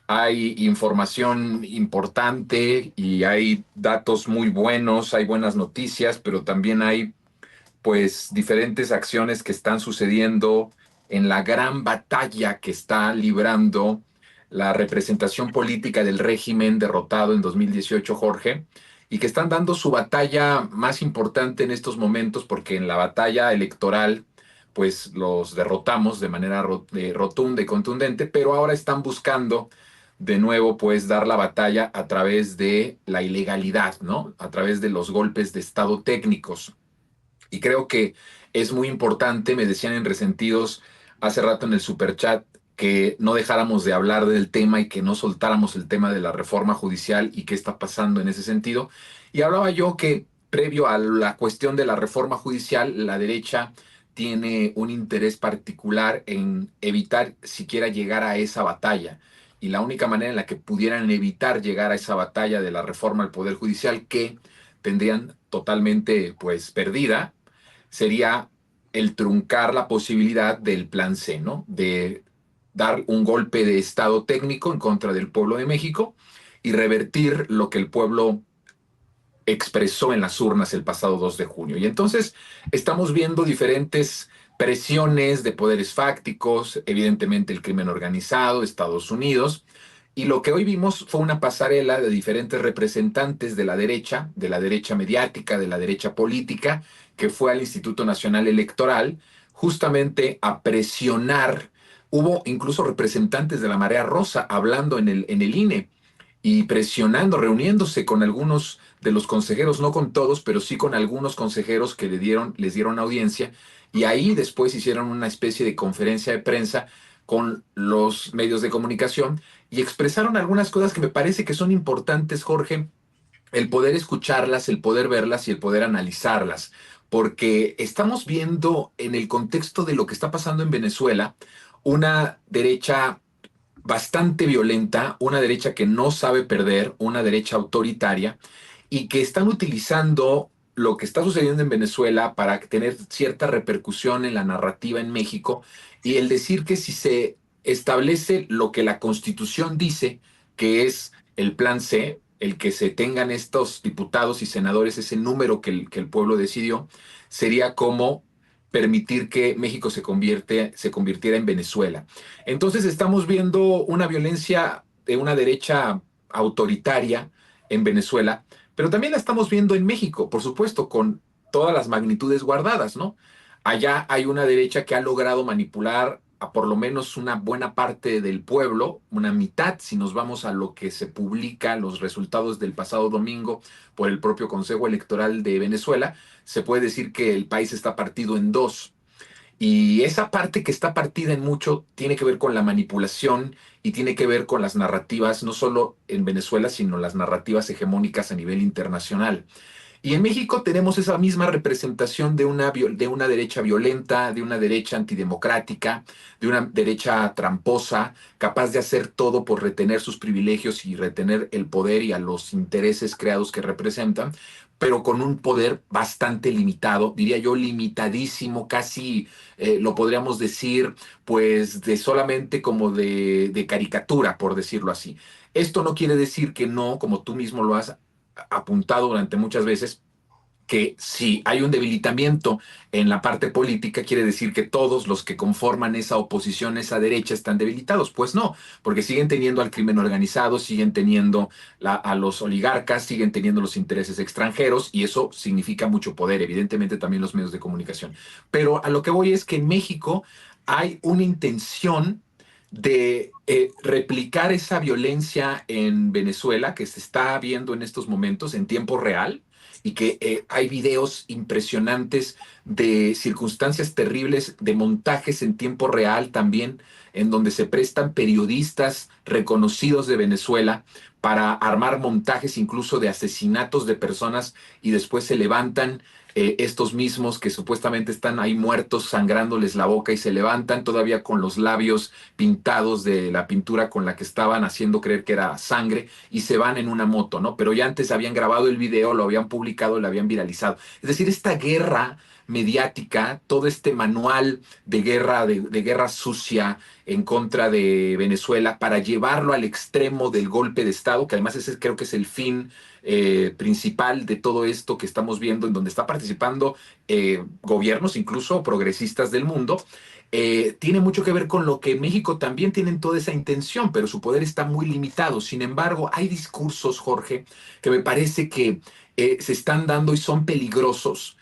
Hay información importante y hay datos muy buenos, hay buenas noticias, pero también hay pues diferentes acciones que están sucediendo en la gran batalla que está librando la representación política del régimen derrotado en 2018, Jorge, y que están dando su batalla más importante en estos momentos porque en la batalla electoral pues los derrotamos de manera rotunda y contundente, pero ahora están buscando de nuevo pues dar la batalla a través de la ilegalidad, ¿no? A través de los golpes de estado técnicos. Y creo que es muy importante, me decían en Resentidos hace rato en el superchat, que no dejáramos de hablar del tema y que no soltáramos el tema de la reforma judicial y qué está pasando en ese sentido. Y hablaba yo que previo a la cuestión de la reforma judicial, la derecha tiene un interés particular en evitar siquiera llegar a esa batalla. Y la única manera en la que pudieran evitar llegar a esa batalla de la reforma al Poder Judicial, que tendrían totalmente pues perdida, sería el truncar la posibilidad del plan C, ¿no? De dar un golpe de estado técnico en contra del pueblo de México y revertir lo que el pueblo expresó en las urnas el pasado 2 de junio. Y entonces estamos viendo diferentes presiones de poderes fácticos, evidentemente el crimen organizado, Estados Unidos, y lo que hoy vimos fue una pasarela de diferentes representantes de la derecha mediática, de la derecha política, que fue al Instituto Nacional Electoral justamente a presionar. Hubo incluso representantes de la Marea Rosa hablando en el INE y presionando, reuniéndose con algunos de los consejeros, no con todos, pero sí con algunos consejeros que les dieron audiencia, y ahí después hicieron una especie de conferencia de prensa con los medios de comunicación y expresaron algunas cosas que me parece que son importantes, Jorge, el poder escucharlas, el poder verlas y el poder analizarlas, porque estamos viendo en el contexto de lo que está pasando en Venezuela una derecha bastante violenta, una derecha que no sabe perder, una derecha autoritaria, y que están utilizando lo que está sucediendo en Venezuela para tener cierta repercusión en la narrativa en México, y el decir que si se establece lo que la Constitución dice, que es el plan C, el que se tengan estos diputados y senadores, ese número que el pueblo decidió, sería como permitir que México se convirtiera en Venezuela. Entonces estamos viendo una violencia de una derecha autoritaria en Venezuela, pero también la estamos viendo en México, por supuesto, con todas las magnitudes guardadas, ¿no? Allá hay una derecha que ha logrado manipular a por lo menos una buena parte del pueblo, una mitad, si nos vamos a lo que se publica, los resultados del pasado domingo por el propio Consejo Electoral de Venezuela, se puede decir que el país está partido en dos. Y esa parte que está partida en mucho tiene que ver con la manipulación y tiene que ver con las narrativas, no solo en Venezuela, sino las narrativas hegemónicas a nivel internacional. Y en México tenemos esa misma representación de una derecha violenta, de una derecha antidemocrática, de una derecha tramposa, capaz de hacer todo por retener sus privilegios y retener el poder y a los intereses creados que representan, pero con un poder bastante limitado, diría yo limitadísimo, casi lo podríamos decir, pues de solamente como de caricatura, por decirlo así. Esto no quiere decir que no, como tú mismo lo has apuntado durante muchas veces, que si hay un debilitamiento en la parte política, quiere decir que todos los que conforman esa oposición, esa derecha, están debilitados. Pues no, porque siguen teniendo al crimen organizado, siguen teniendo a los oligarcas, siguen teniendo los intereses extranjeros y eso significa mucho poder, evidentemente también los medios de comunicación. Pero a lo que voy es que en México hay una intención de replicar esa violencia en Venezuela que se está viendo en estos momentos en tiempo real y que hay videos impresionantes de circunstancias terribles, de montajes en tiempo real también, en donde se prestan periodistas reconocidos de Venezuela para armar montajes incluso de asesinatos de personas y después se levantan estos mismos que supuestamente están ahí muertos, sangrándoles la boca y se levantan todavía con los labios pintados de la pintura con la que estaban haciendo creer que era sangre y se van en una moto, ¿no? Pero ya antes habían grabado el video, lo habían publicado, lo habían viralizado. Es decir, esta guerra mediática, todo este manual de guerra, de guerra sucia en contra de Venezuela para llevarlo al extremo del golpe de Estado, que además ese creo que es el fin principal de todo esto que estamos viendo, en donde está participando gobiernos, incluso progresistas del mundo, tiene mucho que ver con lo que México también tiene toda esa intención, pero su poder está muy limitado. Sin embargo, hay discursos, Jorge, que me parece que se están dando y son peligrosos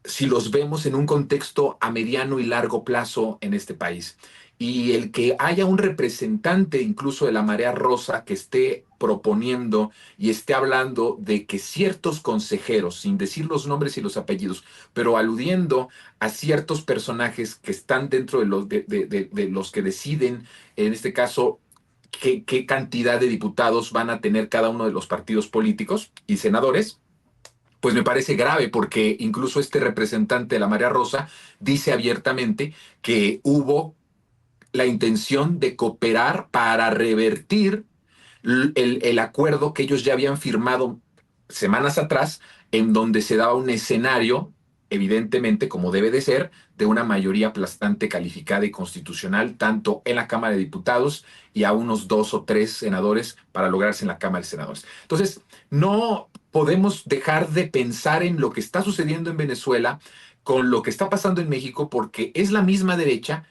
si los vemos en un contexto a mediano y largo plazo en este país. Y el que haya un representante incluso de la marea rosa que esté proponiendo y esté hablando de que ciertos consejeros, sin decir los nombres y los apellidos, pero aludiendo a ciertos personajes que están dentro de los que deciden, en este caso, qué cantidad de diputados van a tener cada uno de los partidos políticos y senadores, pues me parece grave porque incluso este representante de la Marea Rosa dice abiertamente que hubo la intención de cooperar para revertir el acuerdo que ellos ya habían firmado semanas atrás, en donde se daba un escenario, evidentemente, como debe de ser, de una mayoría aplastante calificada y constitucional, tanto en la Cámara de Diputados y a unos 2 o 3 senadores para lograrse en la Cámara de Senadores. Entonces, no podemos dejar de pensar en lo que está sucediendo en Venezuela con lo que está pasando en México, porque es la misma derecha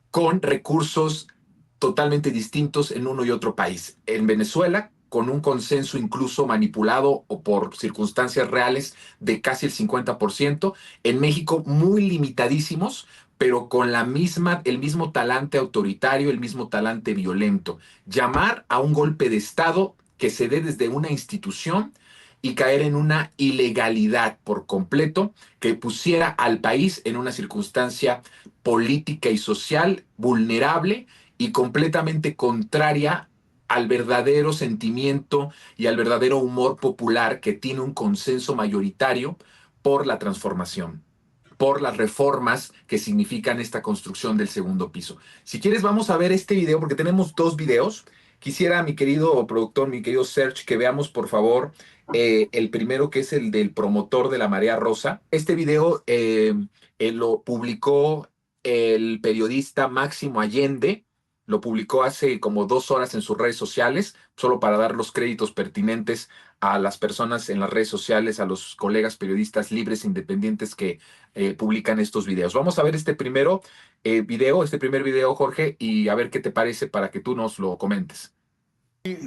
con recursos totalmente distintos en uno y otro país. En Venezuela, con un consenso incluso manipulado o por circunstancias reales de casi el 50%. En México, muy limitadísimos, pero con el mismo talante autoritario, el mismo talante violento. Llamar a un golpe de Estado que se dé desde una institución y caer en una ilegalidad por completo que pusiera al país en una circunstancia política y social vulnerable y completamente contraria al verdadero sentimiento y al verdadero humor popular que tiene un consenso mayoritario por la transformación, por las reformas que significan esta construcción del segundo piso. Si quieres, vamos a ver este video porque tenemos 2 videos. Quisiera, mi querido productor, mi querido Serge, que veamos, por favor, el primero, que es el del promotor de la Marea Rosa. Este video lo publicó el periodista Máximo Allende, lo publicó hace como 2 horas en sus redes sociales, solo para dar los créditos pertinentes a las personas en las redes sociales, a los colegas periodistas libres e independientes que publican estos videos. Vamos a ver este primer video, Jorge, y a ver qué te parece para que tú nos lo comentes.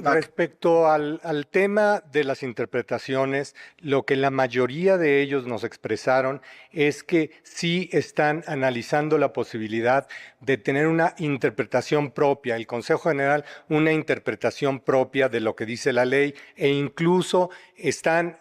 Respecto al tema de las interpretaciones, lo que la mayoría de ellos nos expresaron es que sí están analizando la posibilidad de tener una interpretación propia, el Consejo General una interpretación propia de lo que dice la ley, e incluso están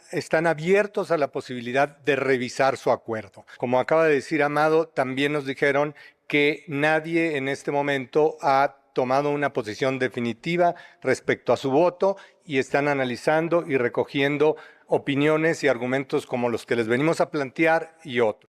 abiertos a la posibilidad de revisar su acuerdo. Como acaba de decir Amado, también nos dijeron que nadie en este momento ha tomado una posición definitiva respecto a su voto y están analizando y recogiendo opiniones y argumentos como los que les venimos a plantear y otros.